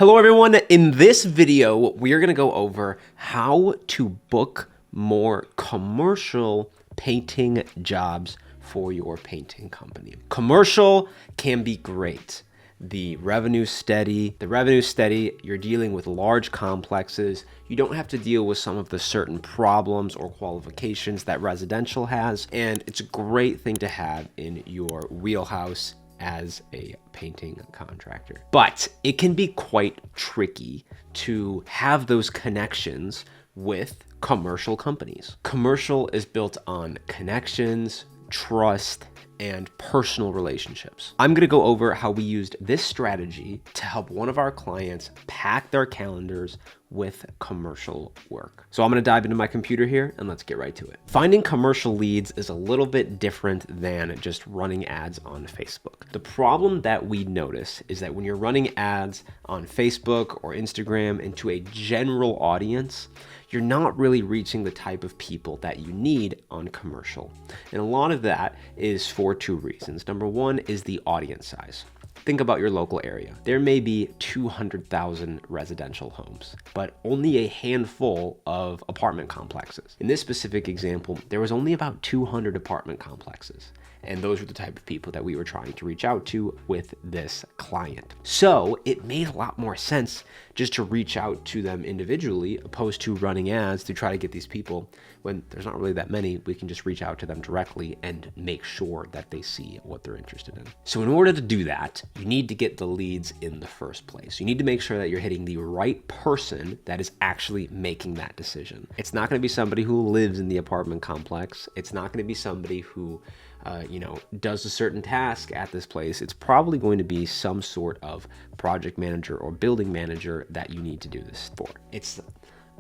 Hello everyone, in this video, we are gonna go over how to book more commercial painting jobs for your painting company. Commercial can be great. The revenue's steady, you're dealing with large complexes. You don't have to deal with some of the certain problems or qualifications that residential has, and it's a great thing to have in your wheelhouse as a painting contractor. But it can be quite tricky to have those connections with commercial companies. Commercial is built on connections, trust, and personal relationships. I'm gonna go over how we used this strategy to help one of our clients pack their calendars with commercial work. So I'm gonna dive into my computer here and let's get right to it. Finding commercial leads is a little bit different than just running ads on Facebook. The problem that we notice is that when you're running ads on Facebook or Instagram into a general audience, you're not really reaching the type of people that you need on commercial. And a lot of that is for two reasons. Number one is the audience size. Think about your local area. There may be 200,000 residential homes, but only a handful of apartment complexes. In this specific example, there was only about 200 apartment complexes. And those were the type of people that we were trying to reach out to with this client. So it made a lot more sense just to reach out to them individually, opposed to running ads to try to get these people. When there's not really that many, we can just reach out to them directly and make sure that they see what they're interested in. So in order to do that, you need to get the leads in the first place. You need to make sure that you're hitting the right person that is actually making that decision. It's not gonna be somebody who lives in the apartment complex. It's not gonna be somebody who does a certain task at this place. It's probably going to be some sort of project manager or building manager that you need to do this for.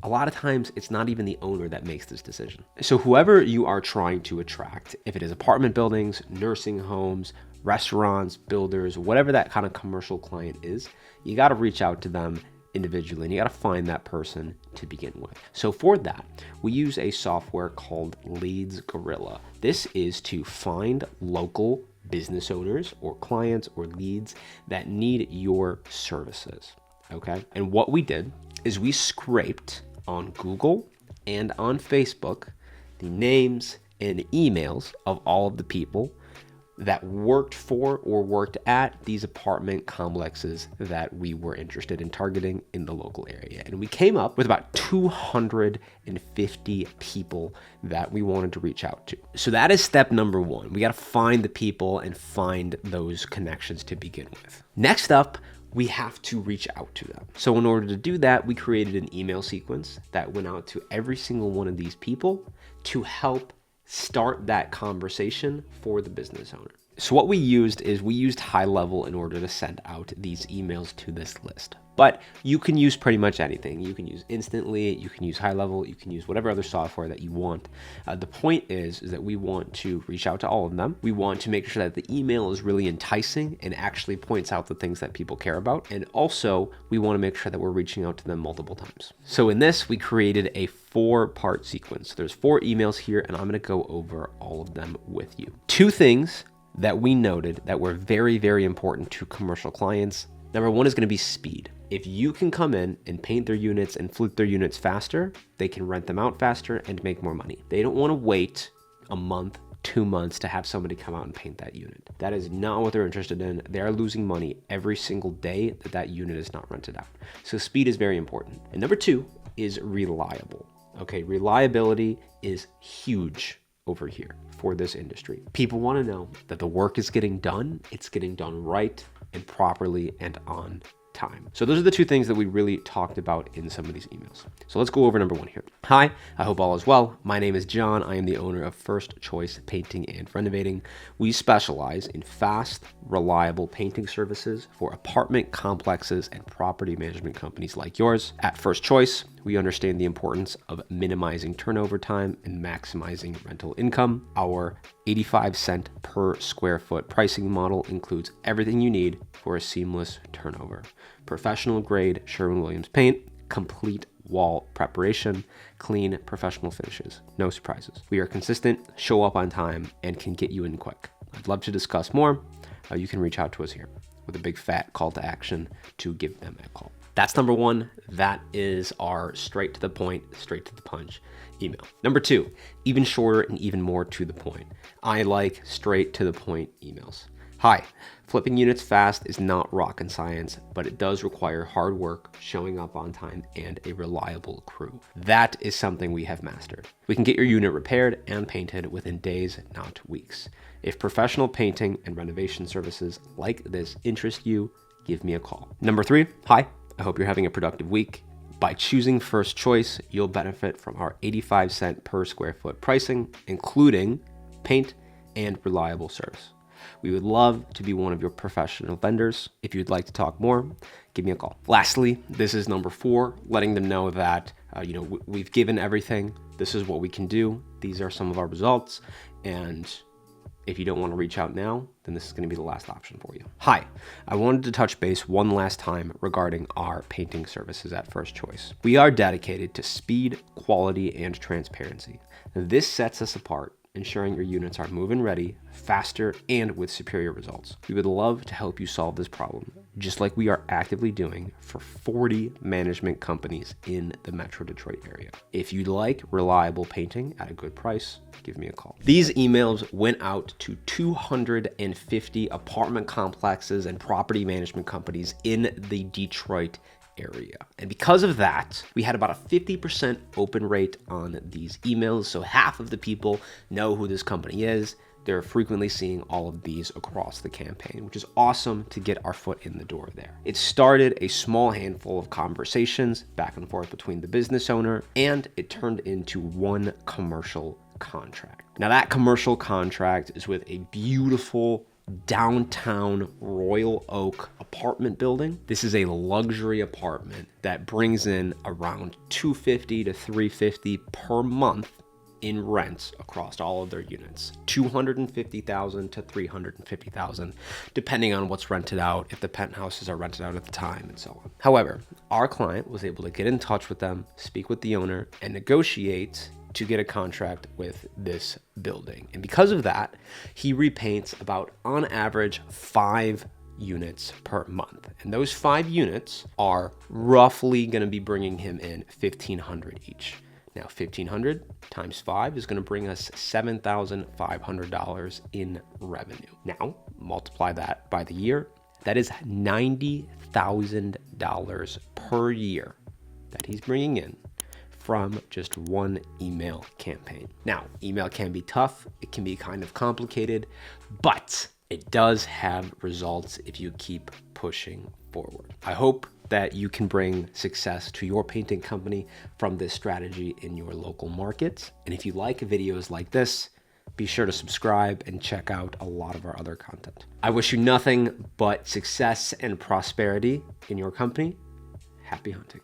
A lot of times, it's not even the owner that makes this decision. So whoever you are trying to attract, if it is apartment buildings, nursing homes, restaurants, builders, whatever that kind of commercial client is, you got to reach out to them individually, and you got to find that person to begin with. So for that, we use a software called Leads Gorilla. This is to find local business owners or clients or leads that need your services, okay? And what we did is we scraped on Google and on Facebook the names and emails of all of the people that worked for or worked at these apartment complexes that we were interested in targeting in the local area. And we came up with about 250 people that we wanted to reach out to. So that is step number one. We got to find the people and find those connections to begin with. Next up, we have to reach out to them. So in order to do that, we created an email sequence that went out to every single one of these people to help start that conversation for the business owner. So what we used high level in order to send out these emails to this list. But you can use pretty much anything. You can use Instantly, you can use high level, you can use whatever other software that you want. The point is that we want to reach out to all of them. We want to make sure that the email is really enticing and actually points out the things that people care about. And also, we want to make sure that we're reaching out to them multiple times. So in this, we created a 4-part sequence. There's 4 emails here, and I'm going to go over all of them with you. 2 things that we noted that were very, very important to commercial clients. Number 1 is going to be speed. If you can come in and paint their units and flip their units faster, they can rent them out faster and make more money. They don't want to wait a month, 2 months to have somebody come out and paint that unit. That is not what they're interested in. They're losing money every single day that unit is not rented out. So speed is very important. And number 2 is reliable. Okay, reliability is huge over here for this industry. People want to know that the work is getting done, it's getting done right and properly and on time. So those are the 2 things that we really talked about in some of these emails. So let's go over number 1 here. Hi, I hope all is well. My name is John. I am the owner of First Choice Painting and Renovating. We specialize in fast, reliable painting services for apartment complexes and property management companies like yours. At First Choice, we understand the importance of minimizing turnover time and maximizing rental income. Our 85-cent per square foot pricing model includes everything you need for a seamless turnover. Professional grade Sherwin-Williams paint, complete wall preparation, clean professional finishes, no surprises. We are consistent, show up on time, and can get you in quick. I'd love to discuss more. You can reach out to us here with a big fat call to action to give them a call. That's number one. That is our straight to the point, straight to the punch email. Number two, even shorter and even more to the point. I like straight to the point emails. Hi, flipping units fast is not rocket science, but it does require hard work, showing up on time, and a reliable crew. That is something we have mastered. We can get your unit repaired and painted within days, not weeks. If professional painting and renovation services like this interest you, give me a call. Number three, hi, I hope you're having a productive week. By choosing First Choice, you'll benefit from our 85-cent per square foot pricing, including paint and reliable service. We would love to be one of your professional vendors. If you'd like to talk more, give me a call. Lastly, this is number four, letting them know that we've given everything. This is what we can do. These are some of our results. And if you don't want to reach out now, then this is going to be the last option for you. Hi, I wanted to touch base one last time regarding our painting services at First Choice. We are dedicated to speed, quality, and transparency. This sets us apart, ensuring your units are move-in ready, faster, and with superior results. We would love to help you solve this problem, just like we are actively doing for 40 management companies in the Metro Detroit area. If you'd like reliable painting at a good price, give me a call. These emails went out to 250 apartment complexes and property management companies in the Detroit area. And because of that, we had about a 50% open rate on these emails. So half of the people know who this company is. They're frequently seeing all of these across the campaign, which is awesome to get our foot in the door there. It started a small handful of conversations back and forth between the business owner, and it turned into one commercial contract. Now that commercial contract is with a beautiful downtown Royal Oak apartment building. This is a luxury apartment that brings in around $250 to $350 per month in rents across all of their units. $250,000 to $350,000, depending on what's rented out, if the penthouses are rented out at the time, and so on. However, our client was able to get in touch with them, speak with the owner, and negotiate to get a contract with this building. And because of that, he repaints about, on average, 5 units per month. And those 5 units are roughly going to be bringing him in $1,500 each. Now, $1,500 times 5 is going to bring us $7,500 in revenue. Now, multiply that by the year. That is $90,000 per year that he's bringing in from just one email campaign. Now, email can be tough. It can be kind of complicated, but it does have results if you keep pushing forward. I hope that you can bring success to your painting company from this strategy in your local markets. And if you like videos like this, be sure to subscribe and check out a lot of our other content. I wish you nothing but success and prosperity in your company. Happy hunting.